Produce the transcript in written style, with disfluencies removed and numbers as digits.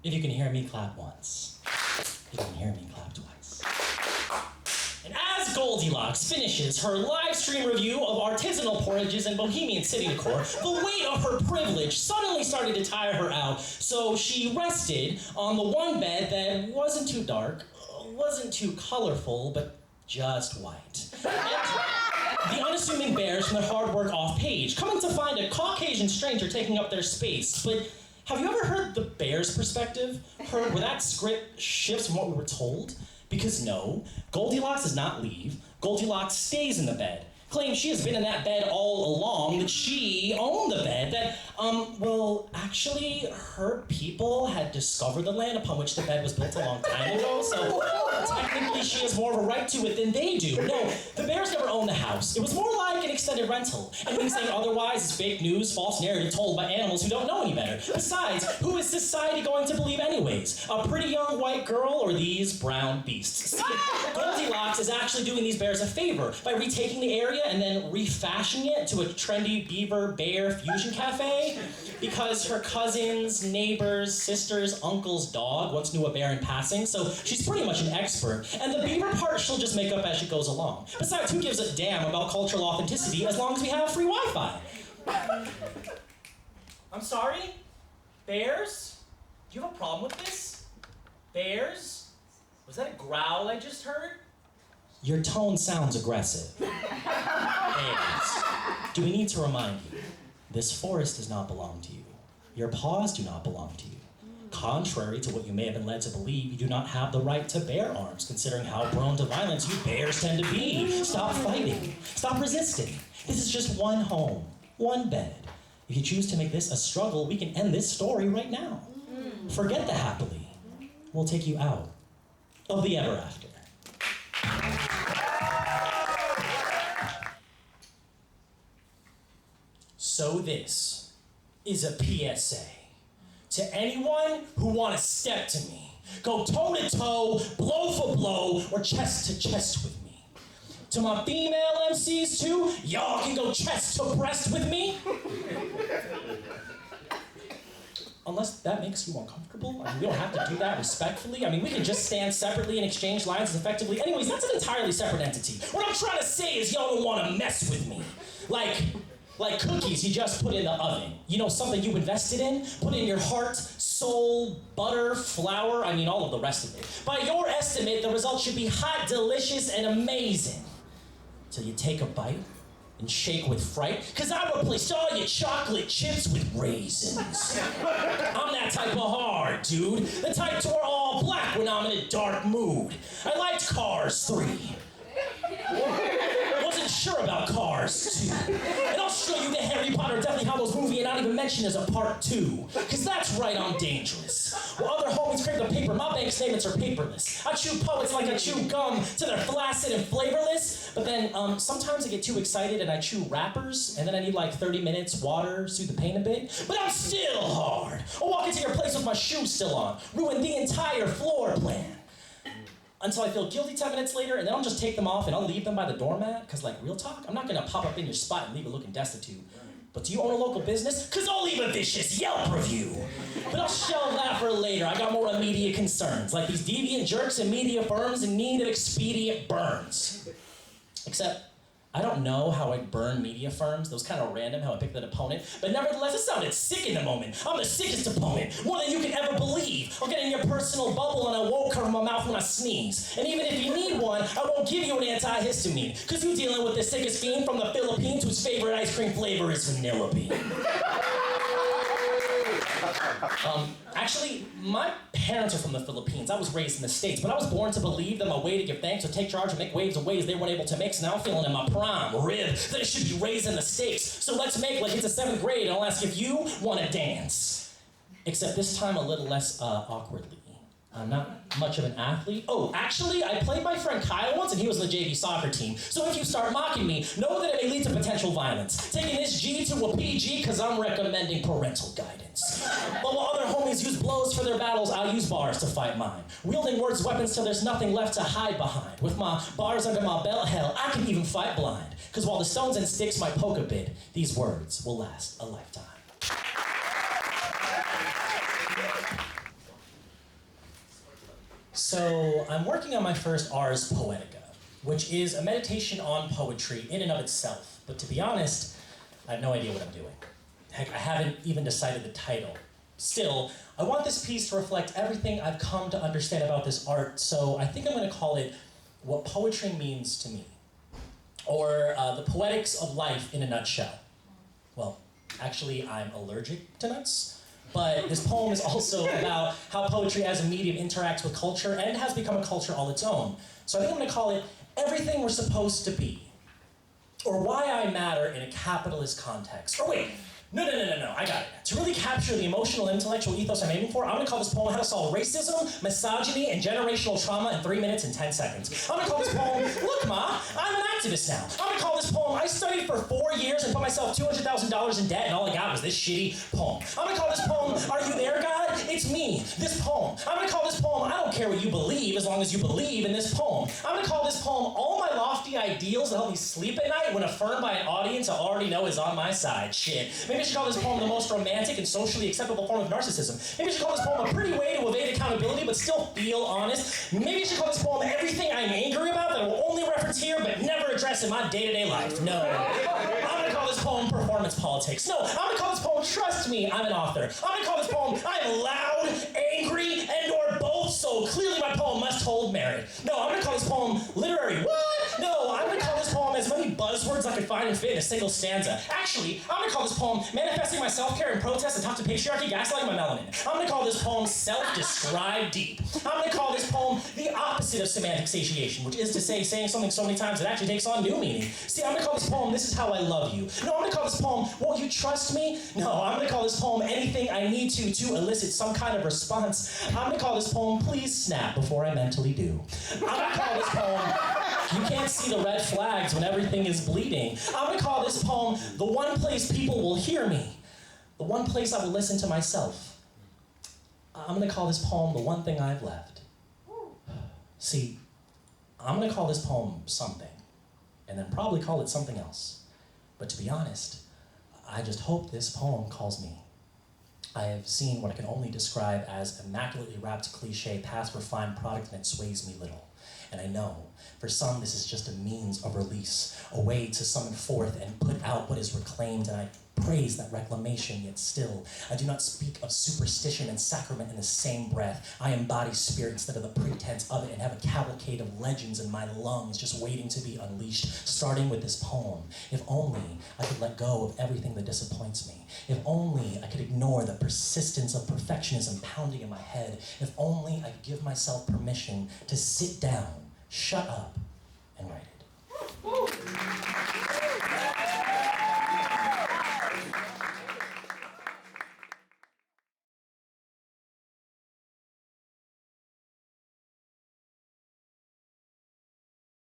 If you can hear me, clap once. If you can hear me, clap twice. And as Goldilocks finishes her live stream review of artisanal porridges and bohemian city decor, the weight of her privilege suddenly started to tire her out, so she rested on the one bed that wasn't too dark, wasn't too colorful, but just white. And the unassuming bears from the hard work off page, coming to find a Caucasian stranger taking up their space. But have you ever heard the bear's perspective? Heard where that script shifts from what we were told? Because no, Goldilocks does not leave. Goldilocks stays in the bed. Claims she has been in that bed all along, that she owned the bed, that, actually, her people had discovered the land upon which the bed was built a long time ago, so technically she has more of a right to it than they do. No, the bears never owned the house. It was more like an extended rental. Anything saying otherwise is fake news, false narrative told by animals who don't know any better. Besides, who is society going to believe anyways? A pretty young white girl or these brown beasts? See, Goldilocks is actually doing these bears a favor by retaking the area and then refashioning it to a trendy beaver-bear fusion cafe because her cousins, neighbors, sisters, uncle's dog once knew a bear in passing, so she's pretty much an expert. And the beaver part she'll just make up as she goes along. Besides, who gives a damn about cultural authenticity as long as we have free Wi-Fi? I'm sorry? Bears? Do you have a problem with this? Bears? Was that a growl I just heard? Your tone sounds aggressive. Bears, do we need to remind you, this forest does not belong to you. Your paws do not belong to you. Contrary to what you may have been led to believe, you do not have the right to bear arms, considering how prone to violence you bears tend to be. Stop fighting. Stop resisting. This is just one home, one bed. If you choose to make this a struggle, we can end this story right now. Forget the happily. We'll take you out of the ever after. So this is a PSA to anyone who want to step to me, go toe to toe, blow for blow, or chest to chest with me. To my female MCs too, y'all can go chest to breast with me. Unless that makes you uncomfortable. I mean, we don't have to do that respectfully. I mean, we can just stand separately and exchange lines as effectively. Anyways, that's an entirely separate entity. What I'm trying to say is y'all don't want to mess with me. Like cookies you just put in the oven. You know, something you invested in, put in your heart, soul, butter, flour, I mean all of the rest of it. By your estimate, the result should be hot, delicious, and amazing. Till you take a bite and shake with fright, cause I replaced all your chocolate chips with raisins. I'm that type of hard, dude. The type to wear all black when I'm in a dark mood. I liked Cars 3. Wasn't sure about Cars 2. And I'll show you the Harry Potter Deathly Hallows movie and not even mention as a part 2. Cause that's right, I'm dangerous. While other homies crave the paper, my bank statements are paperless. I chew poets like I chew gum till they're flaccid and flavorless. But then sometimes I get too excited and I chew rappers, and then I need like 30 minutes, water, soothe the pain a bit. But I'm still hard. I'll walk into your place with my shoes still on, ruin the entire floor plan. Until I feel guilty 10 minutes later, and then I'll just take them off and I'll leave them by the doormat, cause like, real talk, I'm not gonna pop up in your spot and leave it looking destitute. But do you own a local business? Cause I'll leave a vicious Yelp review. But I'll shelve that for later. I got more immediate concerns, like these deviant jerks and media firms in need of expedient burns. Except, I don't know how I'd burn media firms. That was kind of random how I picked that opponent. But nevertheless, it sounded sick in the moment. I'm the sickest opponent, more than you can ever believe. I'll get in your personal bubble and I won't cover my mouth when I sneeze. And even if you need one, I won't give you an antihistamine. Cause you're dealing with the sickest fiend from the Philippines whose favorite ice cream flavor is vanilla bean. Actually, my parents are from the Philippines. I was raised in the States, but I was born to believe that my way to give thanks would take charge and make waves of ways they weren't able to mix. Now I'm feeling in my prime, rib, that it should be raising the stakes. So let's make like it's a 7th grade and I'll ask if you want to dance. Except this time a little less awkwardly. I'm not much of an athlete. Oh, actually, I played my friend Kyle once and he was on the JV soccer team. So if you start mocking me, know that it may lead to potential violence. Taking this G to a PG because I'm recommending parental guidance. But while other homies armies use blows for their battles, I'll use bars to fight mine. Wielding words, weapons till there's nothing left to hide behind. With my bars under my belt, hell, I can even fight blind. Cause while the stones and sticks might poke a bit, these words will last a lifetime. So I'm working on my first Ars Poetica, which is a meditation on poetry in and of itself. But to be honest, I have no idea what I'm doing. Heck, I haven't even decided the title. Still, I want this piece to reflect everything I've come to understand about this art, so I think I'm going to call it What Poetry Means to Me, or the poetics of life in a nutshell. Well, actually, I'm allergic to nuts, but this poem is also about how poetry as a medium interacts with culture and has become a culture all its own. So I think I'm going to call it Everything We're Supposed to Be, or Why I Matter in a Capitalist Context. Or wait, no, I got it. To really capture the emotional and intellectual ethos I'm aiming for, I'm gonna call this poem How to Solve Racism, Misogyny, and Generational Trauma in 3 minutes and 10 seconds. I'm gonna call this poem, Look Ma, I'm an activist now. I'm gonna call this poem, I studied for 4 years and put myself $200,000 in debt and all I got was this shitty poem. I'm gonna call this poem, Are You There, God? It's me, this poem. I'm gonna call this poem, I don't care what you believe as long as you believe in this poem. I'm gonna call this poem, All My Lofty Ideals that help me sleep at night when affirmed by an audience I already know is on my side. Shit. Maybe I should call this poem the most romantic and socially acceptable form of narcissism. Maybe I should call this poem a pretty way to evade accountability but still feel honest. Maybe I should call this poem Everything I'm Angry About that I will only reference here but never address in my day-to-day life. No. I'm gonna call this poem Performance Politics. No, I'm gonna call this poem Trust Me, I'm an author. I'm gonna call this poem I'm loud, angry, and or both, so clearly my poem must hold merit. No, I'm gonna call this poem Literary What? No, I'm gonna call this poem as many buzzwords I could find and fit in a single stanza. Actually, I'm gonna call this poem Manifesting My Self-Care and Protest and Toxic Patriarchy, Gaslighting My Melanin. I'm gonna call this poem Self-Described Deep. I'm gonna call this poem the opposite of semantic satiation, which is to say, saying something so many times it actually takes on new meaning. See, I'm gonna call this poem This Is How I Love You. No, I'm gonna call this poem Won't You Trust Me? No, I'm gonna call this poem Anything I Need to elicit some kind of response. I'm gonna call this poem Please Snap Before I Mentally Do. I'm gonna call this poem You Can't See the Red Flags When Everything is Bleeding. I'm gonna call this poem The One Place People Will Hear Me. The one place I will listen to myself. I'm gonna call this poem The One Thing I've Left. See, I'm gonna call this poem something, and then probably call it something else. But to be honest, I just hope this poem calls me. I have seen what I can only describe as immaculately wrapped cliche, past refined product, and it sways me little. And I know, for some this is just a means of release, a way to summon forth and put out what is reclaimed, and I praise that reclamation, yet still, I do not speak of superstition and sacrament in the same breath. I embody spirit instead of the pretense of it and have a cavalcade of legends in my lungs just waiting to be unleashed, starting with this poem. If only I could let go of everything that disappoints me. If only I could ignore the persistence of perfectionism pounding in my head. If only I could give myself permission to sit down, shut up, and write it.